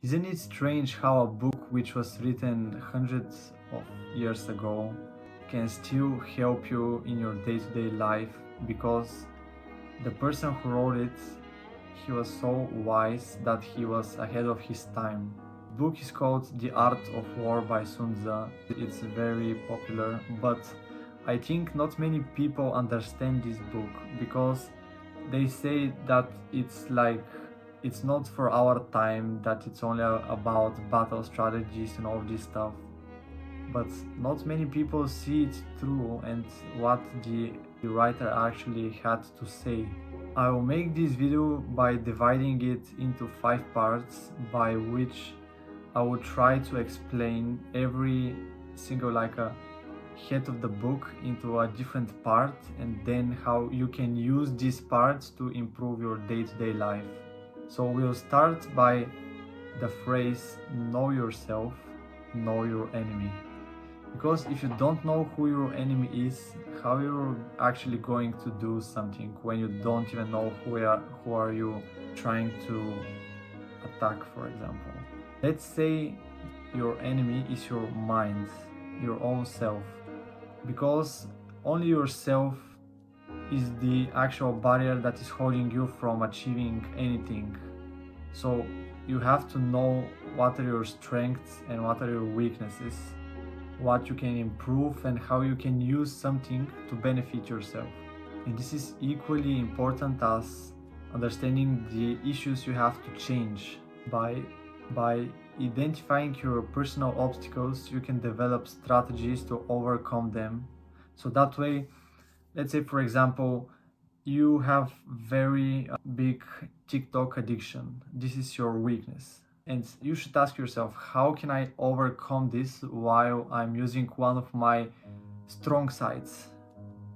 Isn't it strange how a book which was written hundreds of years ago can still help you in your day-to-day life because the person who wrote it, he was so wise that he was ahead of his time. The book is called The Art of War by Sun Tzu. It's very popular, but I think not many people understand this book because they say that it's not for our time, that it's only about battle strategies and all this stuff. But not many people see it through and what the writer actually had to say. I will make this video by dividing it into 5 parts, by which I will try to explain every single head of the book into a different part, and then how you can use these parts to improve your day-to-day life. So we'll start by the phrase know yourself, know your enemy. Because if you don't know who your enemy is, how you're actually going to do something when you don't even know who are you trying to attack, for example. Let's say your enemy is your mind, your own self, because only yourself is the actual barrier that is holding you from achieving anything. So you have to know what are your strengths and what are your weaknesses, what you can improve and how you can use something to benefit yourself. And this is equally important as understanding the issues you have to change. By identifying your personal obstacles, you can develop strategies to overcome them. So that way, let's say for example, you have very big TikTok addiction. This is your weakness. And you should ask yourself, how can I overcome this while I'm using one of my strong sides?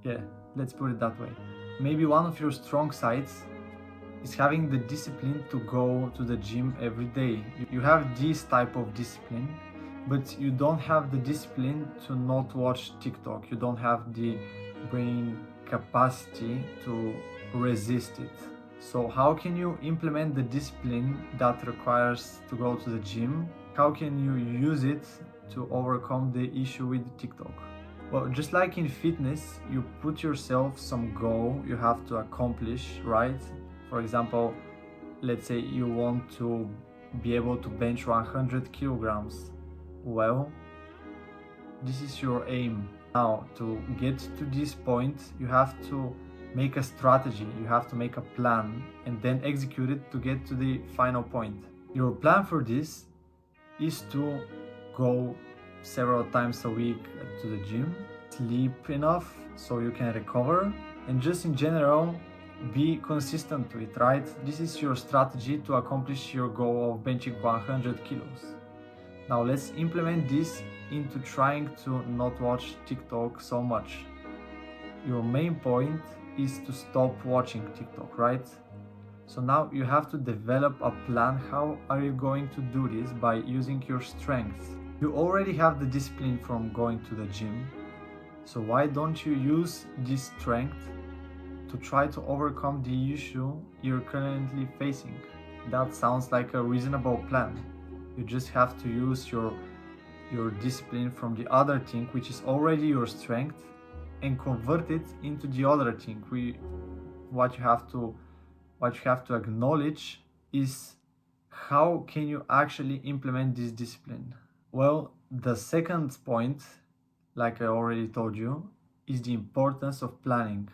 Yeah, let's put it that way. Maybe one of your strong sides is having the discipline to go to the gym every day. You have this type of discipline, but you don't have the discipline to not watch TikTok. You don't have the brain capacity to resist it. So how can you implement the discipline that requires to go to the gym? How can you use it to overcome the issue with TikTok? Well, just like in fitness, you put yourself some goal you have to accomplish, right? For example, let's say you want to be able to bench 100 kilograms. Well, this is your aim. Now, to get to this point, you have to make a strategy, you have to make a plan and then execute it to get to the final point. Your plan for this is to go several times a week to the gym, sleep enough so you can recover, and just in general be consistent with it, right? This is your strategy to accomplish your goal of benching 100 kilos. Now let's implement this into trying to not watch TikTok so much. Your main point is to stop watching TikTok, right? So now you have to develop a plan. How are you going to do this? By using your strengths. You already have the discipline from going to the gym, so why don't you use this strength to try to overcome the issue you're currently facing? That sounds like a reasonable plan. You just have to use your discipline from the other thing, which is already your strength, and convert it into the other thing. What you have to acknowledge is how can you actually implement this discipline. Well, the second point, like I already told you, is the importance of planning,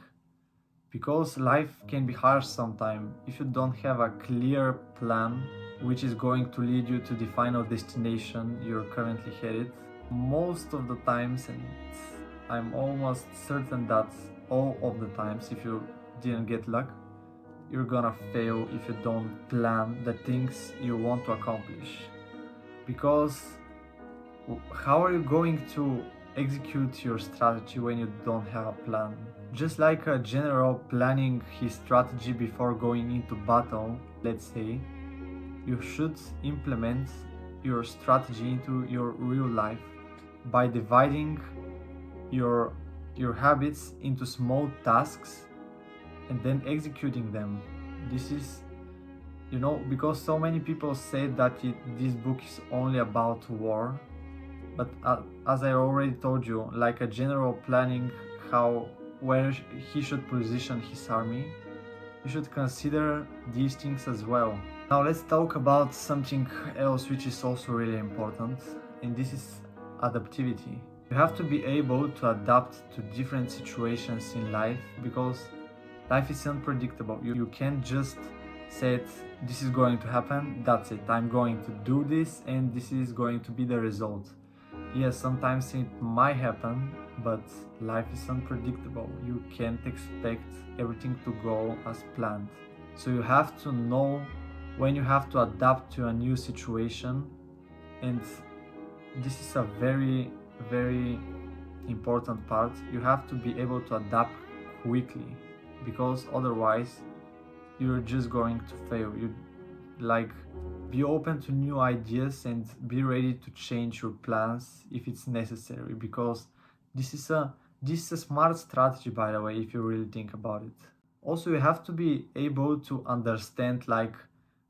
because life can be harsh sometimes if you don't have a clear plan which is going to lead you to the final destination you're currently headed. Most of the times, and I'm almost certain that all of the times, if you didn't get luck, you're gonna fail if you don't plan the things you want to accomplish. Because how are you going to execute your strategy when you don't have a plan? Just like a general planning his strategy before going into battle, let's say, you should implement your strategy into your real life by dividing your habits into small tasks and then executing them. This is You know, because so many people say that this book is only about war, but as I already told you, like a general planning how where he should position his army, you should consider these things as well. Now let's talk about something else which is also really important, and this is adaptivity. You have to be able to adapt to different situations in life because life is unpredictable. You can't just say this is going to happen, that's it, I'm going to do this and this is going to be the result. Yes, sometimes it might happen, but life is unpredictable. You can't expect everything to go as planned. So you have to know when you have to adapt to a new situation, and this is a very, very important part. You have to be able to adapt quickly because otherwise you're just going to fail. You like be open to new ideas and be ready to change your plans if it's necessary, because this is a smart strategy, by the way, if you really think about it. Also, you have to be able to understand like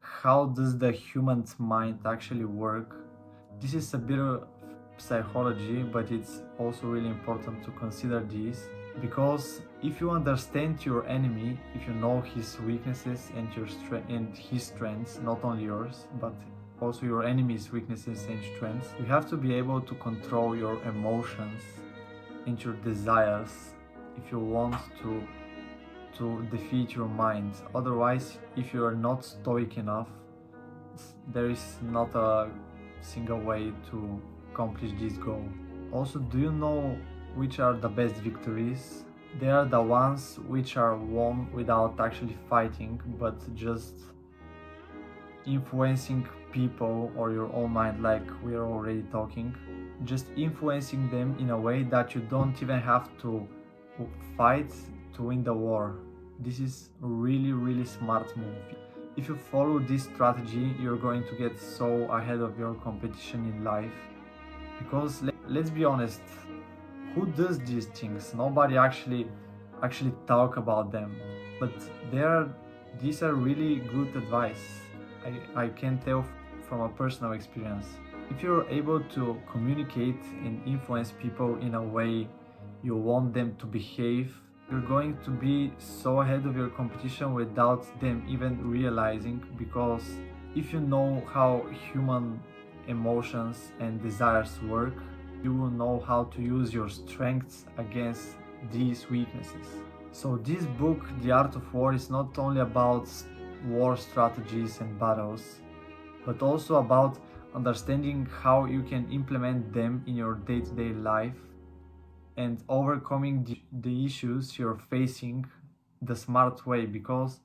how does the human's mind actually work. This is a bit of psychology, but it's also really important to consider this, because if you understand your enemy, if you know his weaknesses and his strengths, not only yours but also your enemy's weaknesses and strengths, you have to be able to control your emotions and your desires if you want to defeat your mind. Otherwise, if you are not stoic enough, there is not a single way to accomplish this goal. Also, do you know which are the best victories? They are the ones which are won without actually fighting, but just influencing people or your own mind, like we are already talking. Just influencing them in a way that you don't even have to fight to win the war. This is a really, really smart move. If you follow this strategy, you're going to get so ahead of your competition in life. Because let's be honest, who does these things? Nobody actually talk about them, but these are really good advice. I can tell from a personal experience. If you're able to communicate and influence people in a way you want them to behave, you're going to be so ahead of your competition without them even realizing, because if you know how human emotions and desires work, you will know how to use your strengths against these weaknesses. So this book, The Art of War, is not only about war strategies and battles, but also about understanding how you can implement them in your day-to-day life and overcoming the issues you're facing the smart way, because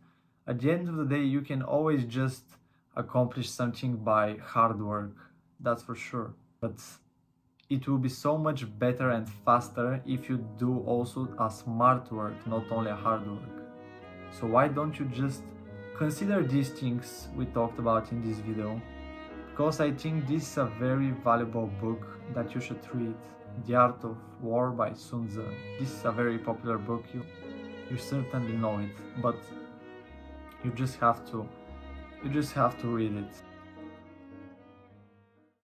at the end of the day you can always just accomplish something by hard work, that's for sure, but it will be so much better and faster if you do also a smart work, not only a hard work. So why don't you just consider these things we talked about in this video, because I think this is a very valuable book that you should read. The Art of War by Sun Tzu. This is a very popular book, you certainly know it, but you just have to read it.